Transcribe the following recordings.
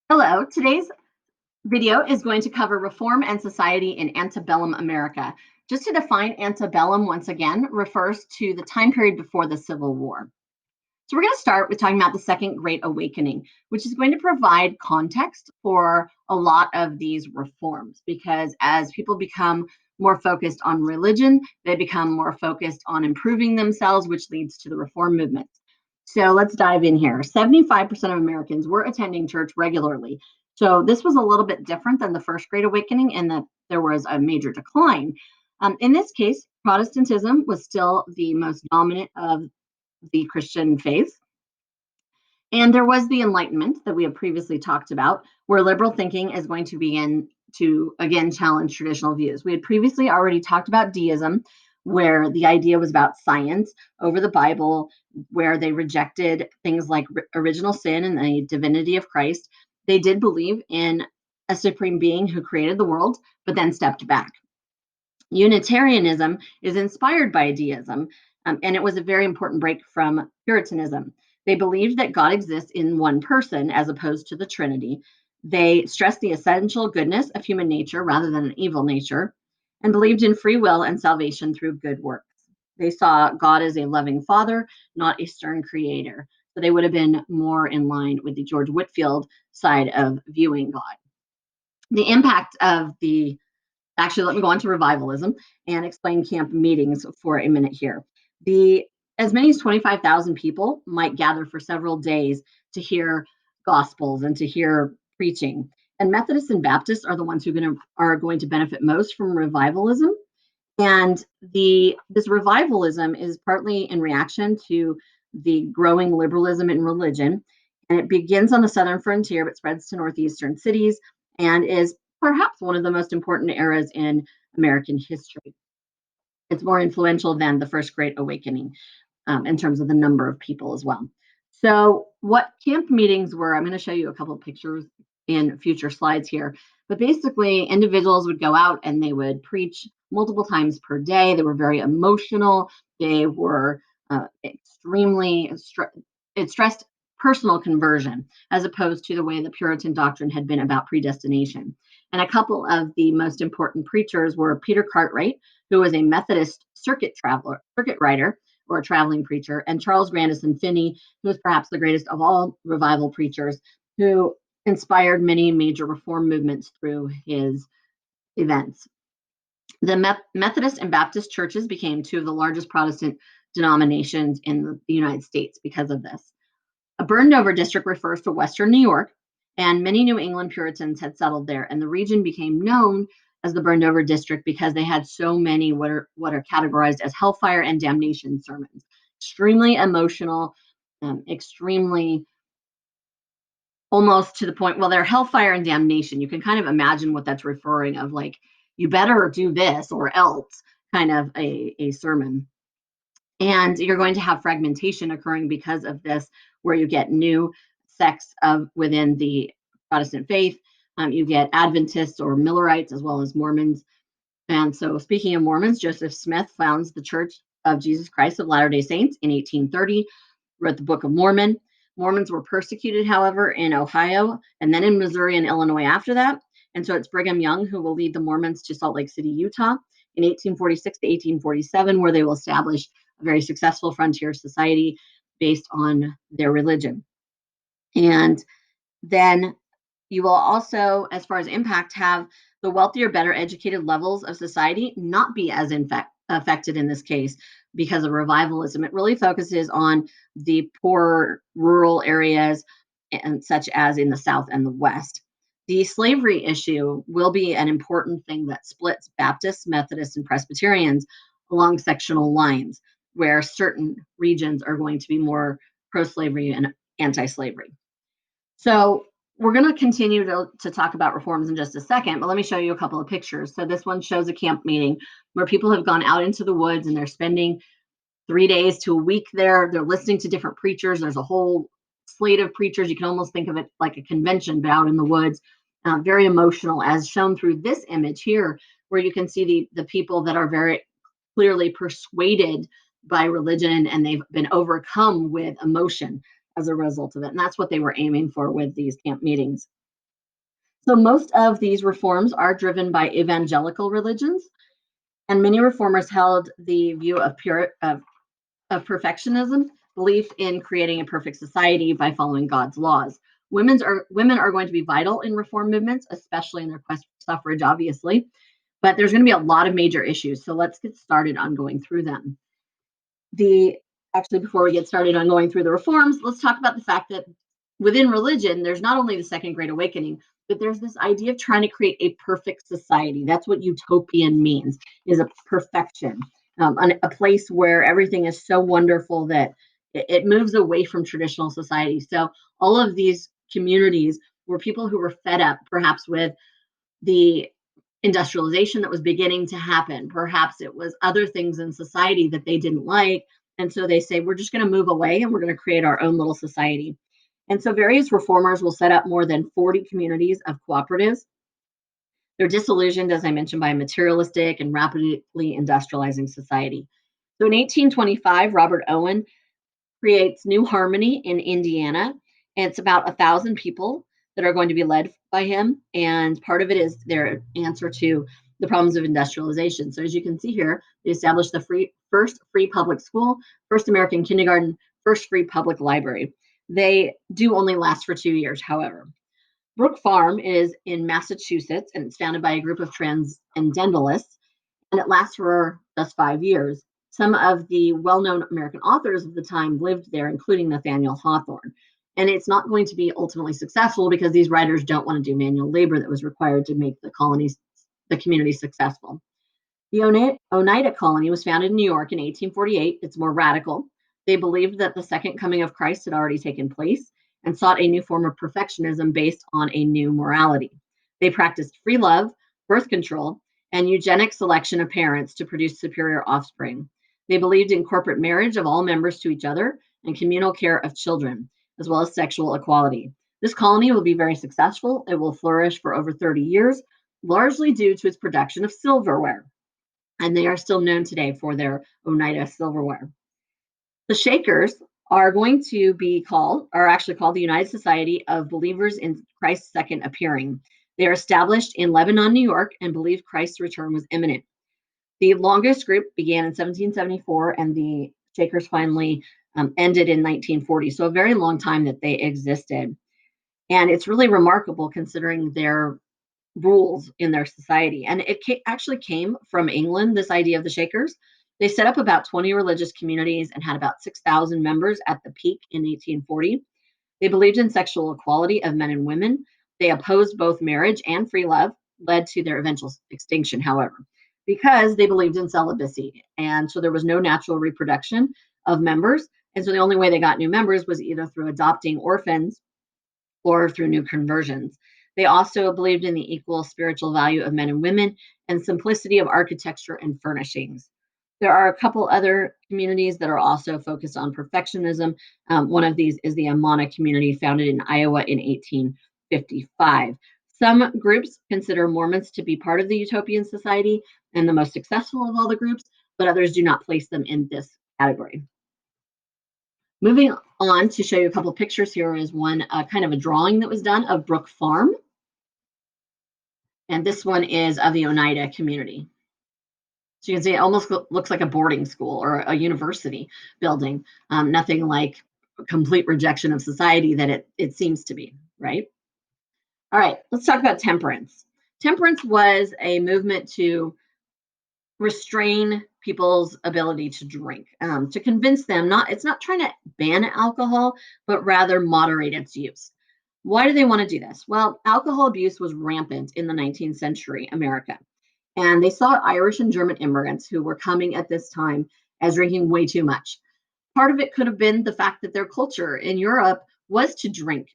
Hello, today's video is going to cover reform and society in antebellum America. Just to define antebellum once again refers to the time period before the Civil War. So we're going to start with talking about the Second Great Awakening, which is going to provide context for a lot of these reforms because as people become more focused on religion, they become more focused on improving themselves, which leads to the reform movement. So let's dive in here. 75% of Americans were attending church regularly. So this was a little bit different than the First Great Awakening in that there was a major decline. In this case, Protestantism was still the most dominant of the Christian faith. And there was the Enlightenment that we have previously talked about, where liberal thinking is going to begin to again challenge traditional views. We had previously already talked about deism, where the idea was about science over the Bible, where they rejected things like original sin and the divinity of Christ. They did believe in a supreme being who created the world, but then stepped back. Unitarianism is inspired by deism, and it was a very important break from Puritanism. They believed that God exists in one person as opposed to the Trinity. They stressed the essential goodness of human nature rather than an evil nature, and believed in free will and salvation through good works. They saw God as a loving father, not a stern creator. So they would have been more in line with the George Whitefield side of viewing God. The impact of the Actually, let me go on to revivalism and explain camp meetings for a minute here. The As many as 25,000 people might gather for several days to hear gospels and to hear preaching. And Methodists and Baptists are the ones are going to benefit most from revivalism. And this revivalism is partly in reaction to the growing liberalism in religion. And it begins on the southern frontier, but spreads to northeastern cities and is perhaps one of the most important eras in American history. It's more influential than the First Great Awakening in terms of the number of people as well. So, what camp meetings were, I'm going to show you a couple of pictures in future slides here. But basically, individuals would go out and they would preach multiple times per day. They were very emotional. They were it stressed personal conversion as opposed to the way the Puritan doctrine had been about predestination. And a couple of the most important preachers were Peter Cartwright, who was a Methodist circuit writer, or a traveling preacher, and Charles Grandison Finney, who was perhaps the greatest of all revival preachers, who inspired many major reform movements through his events. The Methodist and Baptist churches became two of the largest Protestant denominations in the United States because of this. A burned over district refers to Western New York, and many New England Puritans had settled there, and the region became known as the burned over district because they had so many what are categorized as hellfire and damnation sermons. Extremely emotional, extremely almost to the point, well, they're hellfire and damnation. You can kind of imagine what that's referring of, like, you better do this or else kind of a sermon. And you're going to have fragmentation occurring because of this, where you get new sects within the Protestant faith. You get Adventists or Millerites as well as Mormons. And so, speaking of Mormons, Joseph Smith founds the Church of Jesus Christ of Latter-day Saints in 1830, wrote the Book of Mormon. Mormons were persecuted, however, in Ohio and then in Missouri and Illinois after that. And so it's Brigham Young who will lead the Mormons to Salt Lake City, Utah in 1846 to 1847, where they will establish a very successful frontier society based on their religion. And then you will also, as far as impact, have the wealthier, better educated levels of society not be as affected in this case because of revivalism. It really focuses on the poor rural areas, and such as in the South and the West. The slavery issue will be an important thing that splits Baptists, Methodists, and Presbyterians along sectional lines, where certain regions are going to be more pro-slavery and anti-slavery. So we're going to continue to talk about reforms in just a second, but let me show you a couple of pictures. So this one shows a camp meeting where people have gone out into the woods and they're spending 3 days to a week there. They're listening to different preachers. There's a whole slate of preachers. You can almost think of it like a convention, but out in the woods. Very emotional, as shown through this image here, where you can see the people that are very clearly persuaded by religion, and they've been overcome with emotion as a result of it. And that's what they were aiming for with these camp meetings. So most of these reforms are driven by evangelical religions, and many reformers held the view of perfectionism, belief in creating a perfect society by following God's laws. Women are going to be vital in reform movements, especially in their quest for suffrage, obviously. But there's going to be a lot of major issues. So let's get started on going through them. The Actually, before we get started on going through the reforms, let's talk about the fact that within religion, there's not only the Second Great Awakening, but there's this idea of trying to create a perfect society. That's what utopian means, is a perfection, a place where everything is so wonderful that it moves away from traditional society. So all of these communities were people who were fed up, perhaps with the industrialization that was beginning to happen. Perhaps it was other things in society that they didn't like. And so they say, we're just going to move away and we're going to create our own little society. And so various reformers will set up more than 40 communities of cooperatives. They're disillusioned, as I mentioned, by a materialistic and rapidly industrializing society. So in 1825, Robert Owen creates New Harmony in Indiana. And it's about 1,000 people that are going to be led by him. And part of it is their answer to the problems of industrialization. So as you can see here, they established the first free public school, first American kindergarten, first free public library. They do only last for 2 years, however. Brook Farm is in Massachusetts, and it's founded by a group of transcendentalists, and it lasts for just 5 years. Some of the well-known American authors of the time lived there, including Nathaniel Hawthorne. And it's not going to be ultimately successful because these writers don't want to do manual labor that was required to make the community successful. The Oneida Colony was founded in New York in 1848. It's more radical. They believed that the second coming of Christ had already taken place and sought a new form of perfectionism based on a new morality. They practiced free love, birth control, and eugenic selection of parents to produce superior offspring. They believed in corporate marriage of all members to each other and communal care of children, as well as sexual equality. This colony will be very successful. It will flourish for over 30 years, largely due to its production of silverware. And they are still known today for their Oneida silverware. The Shakers are actually called the United Society of Believers in Christ's Second Appearing. They are established in Lebanon, New York, and believe Christ's return was imminent. The longest group began in 1774, and the Shakers finally ended in 1940. So a very long time that they existed. And it's really remarkable considering their rules in their society. And it actually came from England, this idea of the Shakers. They set up about 20 religious communities and had about 6,000 members at the peak in 1840. They believed in sexual equality of men and women. They opposed both marriage and free love, led to their eventual extinction, however, because they believed in celibacy. And so there was no natural reproduction of members. And so the only way they got new members was either through adopting orphans or through new conversions. They also believed in the equal spiritual value of men and women and simplicity of architecture and furnishings. There are a couple other communities that are also focused on perfectionism. One of these is the Amana community, founded in Iowa in 1855. Some groups consider Mormons to be part of the utopian society and the most successful of all the groups, but others do not place them in this category. Moving on to show you a couple of pictures, here is one kind of a drawing that was done of Brook Farm. And this one is of the Oneida community. So you can see it almost looks like a boarding school or a university building, nothing like a complete rejection of society that it seems to be, right? All right, let's talk about temperance. Temperance was a movement to restrain people's ability to drink, to convince them it's not trying to ban alcohol, but rather moderate its use. Why do they want to do this? Well, alcohol abuse was rampant in the 19th century America. And they saw Irish and German immigrants who were coming at this time as drinking way too much. Part of it could have been the fact that their culture in Europe was to drink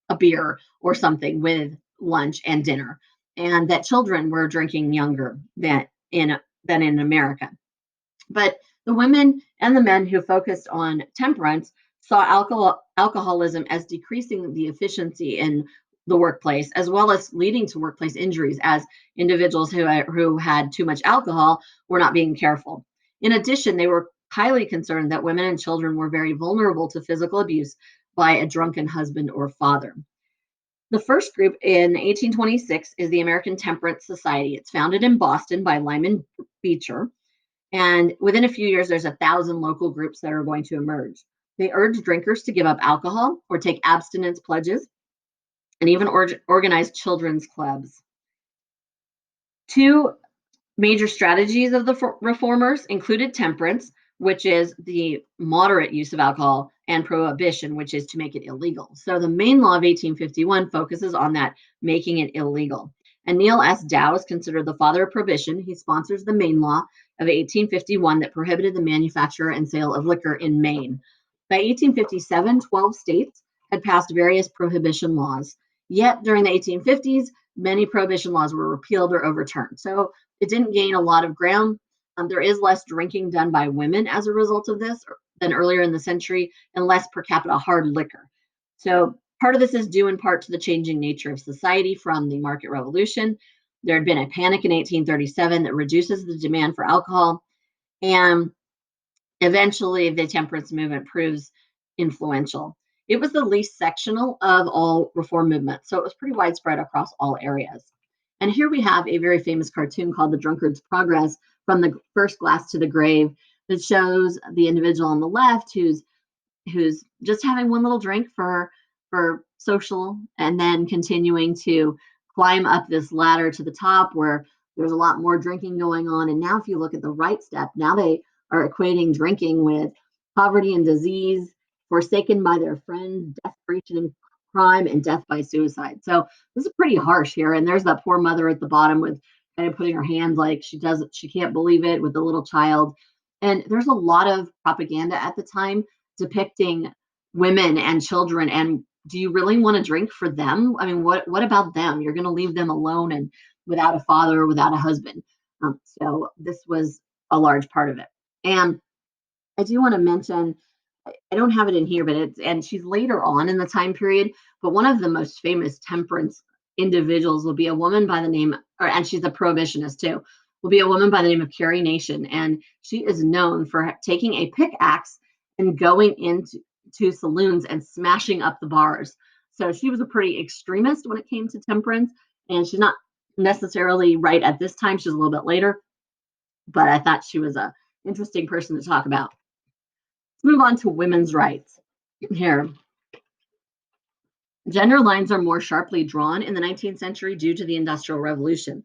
a beer or something with lunch and dinner, and that children were drinking younger than in America. But the women and the men who focused on temperance saw alcoholism as decreasing the efficiency in the workplace, as well as leading to workplace injuries, as individuals who had too much alcohol were not being careful. In addition, they were highly concerned that women and children were very vulnerable to physical abuse by a drunken husband or father. The first group in 1826 is the American Temperance Society. It's founded in Boston by Lyman Beecher. And within a few years, there's 1,000 local groups that are going to emerge. They urge drinkers to give up alcohol or take abstinence pledges and even organize children's clubs. Two major strategies of the reformers included temperance, which is the moderate use of alcohol, and prohibition, which is to make it illegal. So the Maine Law of 1851 focuses on that, making it illegal. And Neil S. Dow is considered the father of prohibition. He sponsors the Maine Law of 1851 that prohibited the manufacture and sale of liquor in Maine. By 1857, 12 states had passed various prohibition laws. Yet during the 1850s, many prohibition laws were repealed or overturned. So it didn't gain a lot of ground. There is less drinking done by women as a result of this than earlier in the century, and less per capita hard liquor. So part of this is due in part to the changing nature of society from the market revolution. There had been a panic in 1837 that reduces the demand for alcohol, and eventually the temperance movement proves influential. It was the least sectional of all reform movements, so it was pretty widespread across all areas. And here we have a very famous cartoon called The Drunkard's Progress, from the first glass to the grave, that shows the individual on the left who's just having one little drink for social, and then continuing to climb up this ladder to the top where there's a lot more drinking going on. And now if you look at the right step, now they are equating drinking with poverty and disease, forsaken by their friends, desperation and crime, and death by suicide. So this is pretty harsh here. And there's that poor mother at the bottom with kind of putting her hands like she can't believe it, with the little child. And there's a lot of propaganda at the time depicting women and children. And do you really want to drink for them? I mean, what about them? You're going to leave them alone and without a father or without a husband. So this was a large part of it. And I do want to mention, I don't have it in here, but and she's later on in the time period, but one of the most famous temperance individuals will be a woman by the name, and she's a prohibitionist too, will be a woman by the name of Carrie Nation. And she is known for taking a pickaxe and going into saloons and smashing up the bars. So she was a pretty extremist when it came to temperance, and she's not necessarily right at this time. She's a little bit later, but I thought she was a interesting person to talk about. Let's move on to women's rights. Here, gender lines are more sharply drawn in the 19th century due to the Industrial Revolution.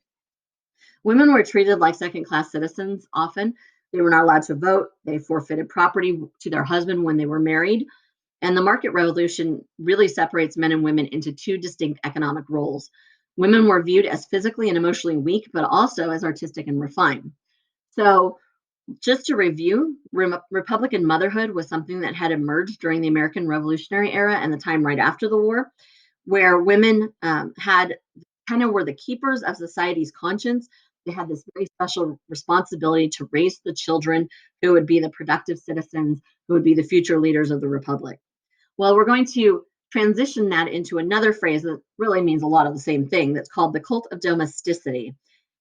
Women were treated like second-class citizens often. They were not allowed to vote. They forfeited property to their husband when they were married. And the market revolution really separates men and women into two distinct economic roles. Women were viewed as physically and emotionally weak, but also as artistic and refined. So just to review, Republican motherhood was something that had emerged during the American Revolutionary era and the time right after the war, where women had kind of were the keepers of society's conscience. They had this very special responsibility to raise the children who would be the productive citizens, who would be the future leaders of the republic. Well, we're going to transition that into another phrase that really means a lot of the same thing, that's called the cult of domesticity.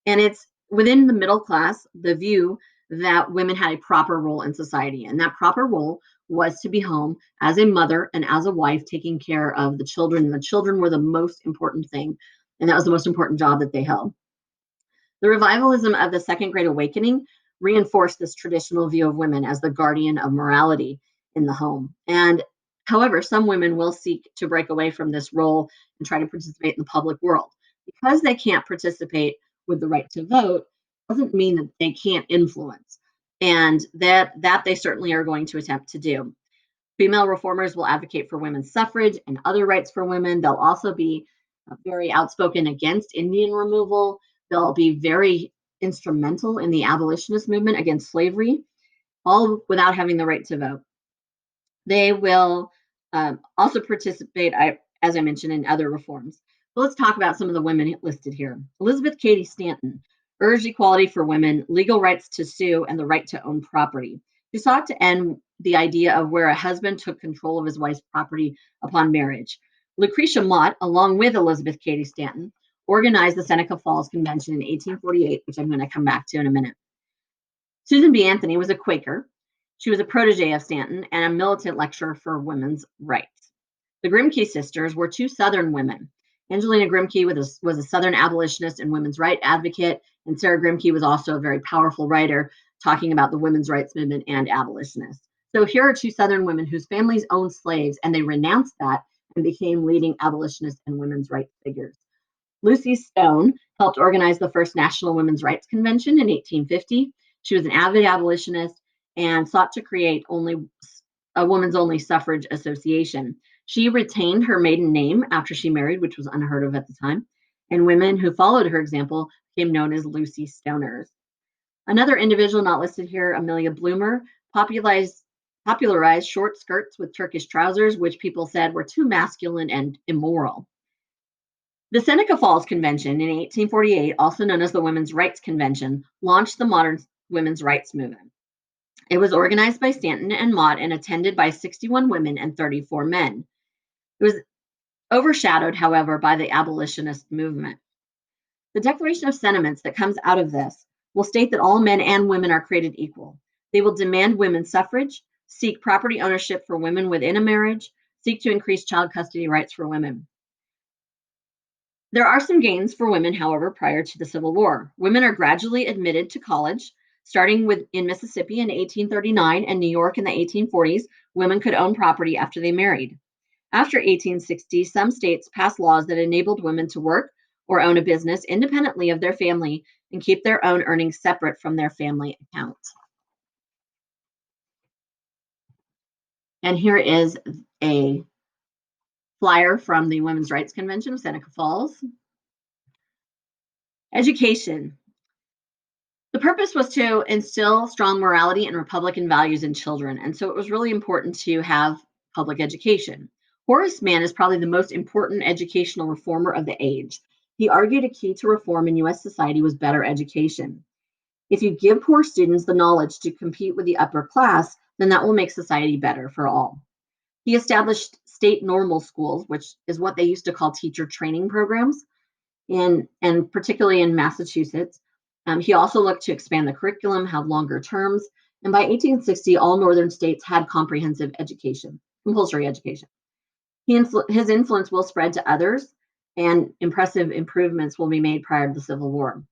And it's within the middle class, the view that women had a proper role in society. And that proper role was to be home as a mother and as a wife, taking care of the children. And the children were the most important thing. And that was the most important job that they held. The revivalism of the Second Great Awakening reinforced this traditional view of women as the guardian of morality in the home. And however, some women will seek to break away from this role and try to participate in the public world. Because they can't participate with the right to vote, doesn't mean that they can't influence. And that they certainly are going to attempt to do. Female reformers will advocate for women's suffrage and other rights for women. They'll also be very outspoken against Indian removal. They'll be very instrumental in the abolitionist movement against slavery, all without having the right to vote. They will also participate, as I mentioned, in other reforms. But let's talk about some of the women listed here. Elizabeth Cady Stanton urged equality for women, legal rights to sue, and the right to own property. She sought to end the idea of where a husband took control of his wife's property upon marriage. Lucretia Mott, along with Elizabeth Cady Stanton, organized the Seneca Falls Convention in 1848, which I'm going to come back to in a minute. Susan B. Anthony was a Quaker. She was a protege of Stanton and a militant lecturer for women's rights. The Grimke sisters were two Southern women. Angelina Grimke was a Southern abolitionist and women's rights advocate, and Sarah Grimke was also a very powerful writer talking about the women's rights movement and abolitionists. So here are two Southern women whose families owned slaves, and they renounced that and became leading abolitionist and women's rights figures. Lucy Stone helped organize the first National Women's Rights Convention in 1850. She was an avid abolitionist and sought to create a women's only suffrage association. She retained her maiden name after she married, which was unheard of at the time, and women who followed her example became known as Lucy Stoners. Another individual not listed here, Amelia Bloomer, popularized short skirts with Turkish trousers, which people said were too masculine and immoral. The Seneca Falls Convention in 1848, also known as the Women's Rights Convention, launched the modern women's rights movement. It was organized by Stanton and Mott and attended by 61 women and 34 men. It was overshadowed, however, by the abolitionist movement. The Declaration of Sentiments that comes out of this will state that all men and women are created equal. They will demand women's suffrage, seek property ownership for women within a marriage, seek to increase child custody rights for women. There are some gains for women, however, prior to the Civil War. Women are gradually admitted to college, starting in Mississippi in 1839 and New York in the 1840s. Women could own property after they married. After 1860, some states passed laws that enabled women to work or own a business independently of their family and keep their own earnings separate from their family account. And here is a flyer from the Women's Rights Convention of Seneca Falls. Education. The purpose was to instill strong morality and Republican values in children, and so it was really important to have public education. Horace Mann is probably the most important educational reformer of the age. He argued a key to reform in U.S. society was better education. If you give poor students the knowledge to compete with the upper class, then that will make society better for all. He established state normal schools, which is what they used to call teacher training programs, and particularly in Massachusetts. He also looked to expand the curriculum, have longer terms, and by 1860, all northern states had comprehensive education, compulsory education. His influence will spread to others, and impressive improvements will be made prior to the Civil War.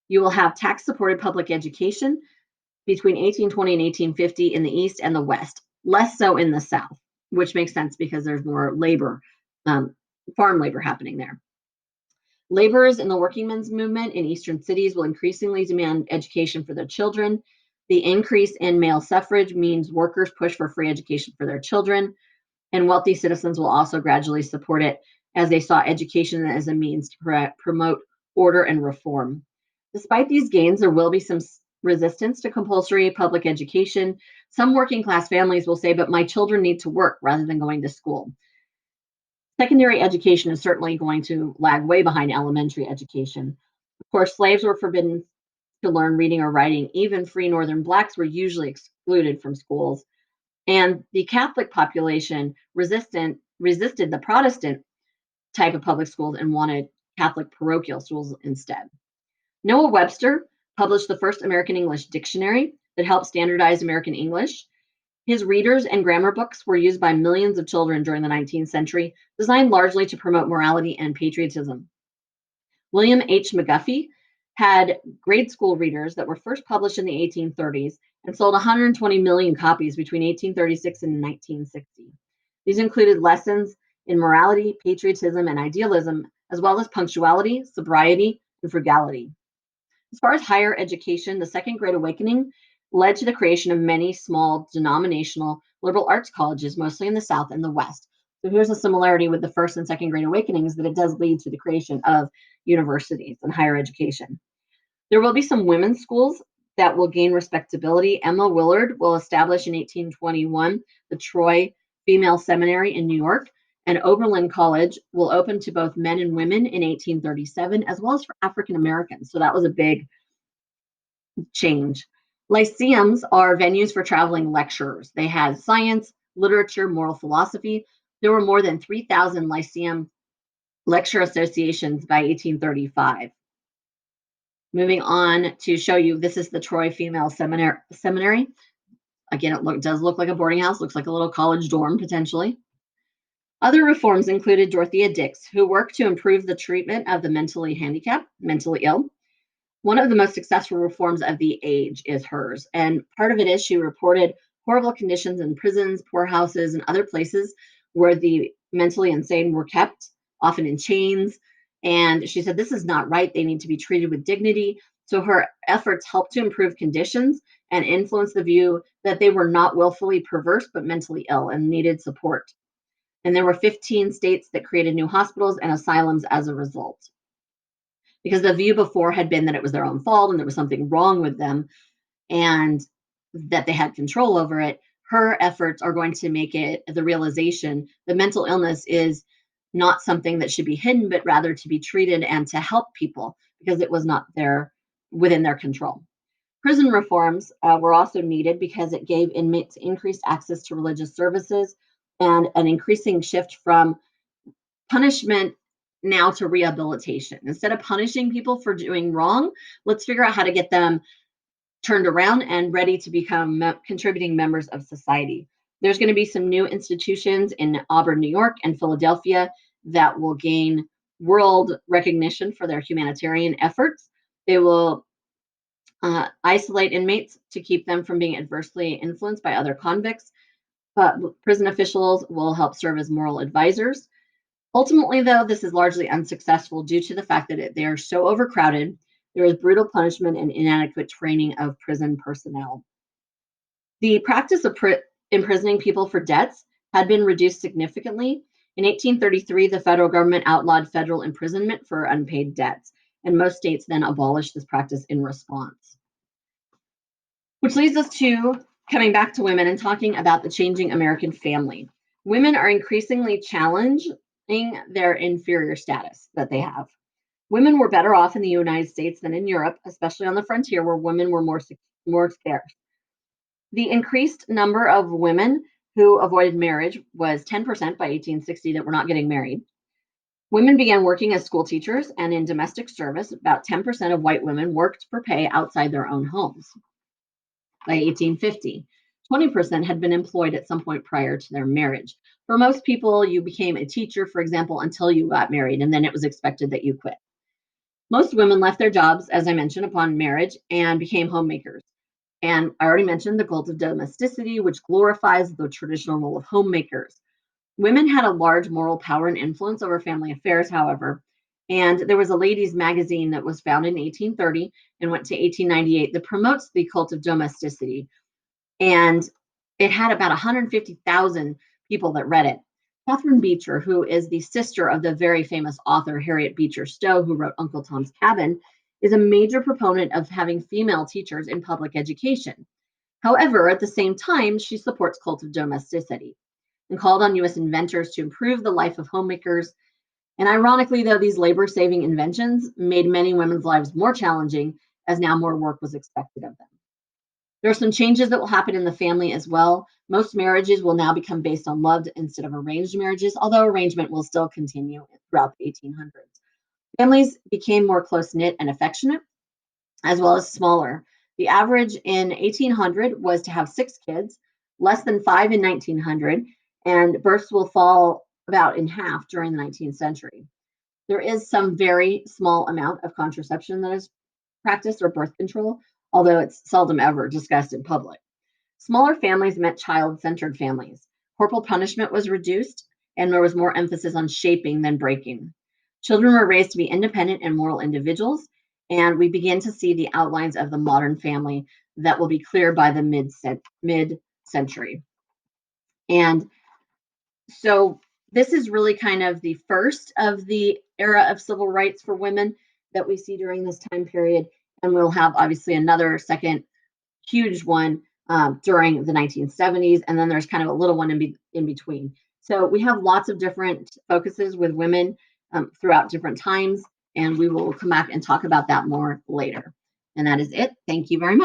You will have tax-supported public education between 1820 and 1850 in the East and the West, less so in the South, which makes sense because there's more labor, farm labor happening there. Laborers in the working men's movement in eastern cities will increasingly demand education for their children. The increase in male suffrage means workers push for free education for their children, and wealthy citizens will also gradually support it as they saw education as a means to promote order and reform. Despite these gains, there will be some resistance to compulsory public education. Some working class families will say, but my children need to work rather than going to school. Secondary education is certainly going to lag way behind elementary education. Of course, slaves were forbidden to learn reading or writing. Even free Northern Blacks were usually excluded from schools. And the Catholic population resisted the Protestant type of public schools and wanted Catholic parochial schools instead. Noah Webster published the first American English dictionary that helped standardize American English. His readers and grammar books were used by millions of children during the 19th century, designed largely to promote morality and patriotism. William H. McGuffey had grade school readers that were first published in the 1830s and sold 120 million copies between 1836 and 1960. These included lessons in morality, patriotism, and idealism, as well as punctuality, sobriety, and frugality. As far as higher education, the Second Great Awakening led to the creation of many small denominational liberal arts colleges, mostly in the South and the West. So here's a similarity with the First and Second Great Awakenings, that it does lead to the creation of universities and higher education. There will be some women's schools that will gain respectability. Emma Willard will establish in 1821 the Troy Female Seminary in New York, and Oberlin College will open to both men and women in 1837, as well as for African Americans. So that was a big change. Lyceums are venues for traveling lecturers. They had science, literature, moral philosophy. There were more than 3,000 Lyceum lecture associations by 1835. Moving on to show you, this is the Troy Female Seminary. Again, it does look like a boarding house, looks like a little college dorm potentially. Other reforms included Dorothea Dix, who worked to improve the treatment of the mentally handicapped, mentally ill. One of the most successful reforms of the age is hers. And part of it is she reported horrible conditions in prisons, poorhouses, and other places where the mentally insane were kept, often in chains. And she said, this is not right. They need to be treated with dignity. So her efforts helped to improve conditions and influence the view that they were not willfully perverse, but mentally ill and needed support. And there were 15 states that created new hospitals and asylums as a result, because the view before had been that it was their own fault and there was something wrong with them and that they had control over it. Her efforts are going to make it the realization that mental illness is not something that should be hidden, but rather to be treated and to help people because it was not within their control. Prison reforms were also needed because it gave inmates increased access to religious services and an increasing shift from punishment now to rehabilitation. Instead of punishing people for doing wrong, let's figure out how to get them turned around and ready to become contributing members of society. There's going to be some new institutions in Auburn, New York, and Philadelphia that will gain world recognition for their humanitarian efforts. They will isolate inmates to keep them from being adversely influenced by other convicts. Prison officials will help serve as moral advisors. Ultimately, though, this is largely unsuccessful due to the fact that they are so overcrowded. There is brutal punishment and inadequate training of prison personnel. The practice of imprisoning people for debts had been reduced significantly. In 1833, the federal government outlawed federal imprisonment for unpaid debts, and most states then abolished this practice in response. Which leads us to coming back to women and talking about the changing American family. Women are increasingly challenging their inferior status that they have. Women were better off in the United States than in Europe, especially on the frontier where women were more scarce. The increased number of women who avoided marriage was 10% by 1860 that were not getting married. Women began working as school teachers and in domestic service. About 10% of white women worked for pay outside their own homes. By 1850, 20% had been employed at some point prior to their marriage. For most people, you became a teacher, for example, until you got married, and then it was expected that you quit. Most women left their jobs, as I mentioned, upon marriage and became homemakers. And I already mentioned the cult of domesticity, which glorifies the traditional role of homemakers. Women had a large moral power and influence over family affairs, however. And there was a ladies' magazine that was founded in 1830 and went to 1898 that promotes the cult of domesticity. And it had about 150,000 people that read it. Catherine Beecher, who is the sister of the very famous author Harriet Beecher Stowe, who wrote Uncle Tom's Cabin, is a major proponent of having female teachers in public education. However, at the same time, she supports cult of domesticity and called on U.S. inventors to improve the life of homemakers. And ironically, though, these labor-saving inventions made many women's lives more challenging as now more work was expected of them. There are some changes that will happen in the family as well. Most marriages will now become based on love instead of arranged marriages, although arrangement will still continue throughout the 1800s. Families became more close-knit and affectionate, as well as smaller. The average in 1800 was to have 6 kids, less than 5 in 1900, and births will fall about in half during the 19th century. There is some very small amount of contraception that is practiced or birth control, although it's seldom ever discussed in public. Smaller families meant child-centered families. Corporal punishment was reduced, and there was more emphasis on shaping than breaking. Children were raised to be independent and moral individuals, and we begin to see the outlines of the modern family that will be clear by the mid-century. And so this is really kind of the first of the era of civil rights for women that we see during this time period. And we'll have obviously another second huge one during the 1970s. And then there's kind of a little one in between. So we have lots of different focuses with women throughout different times. And we will come back and talk about that more later. And that is it. Thank you very much.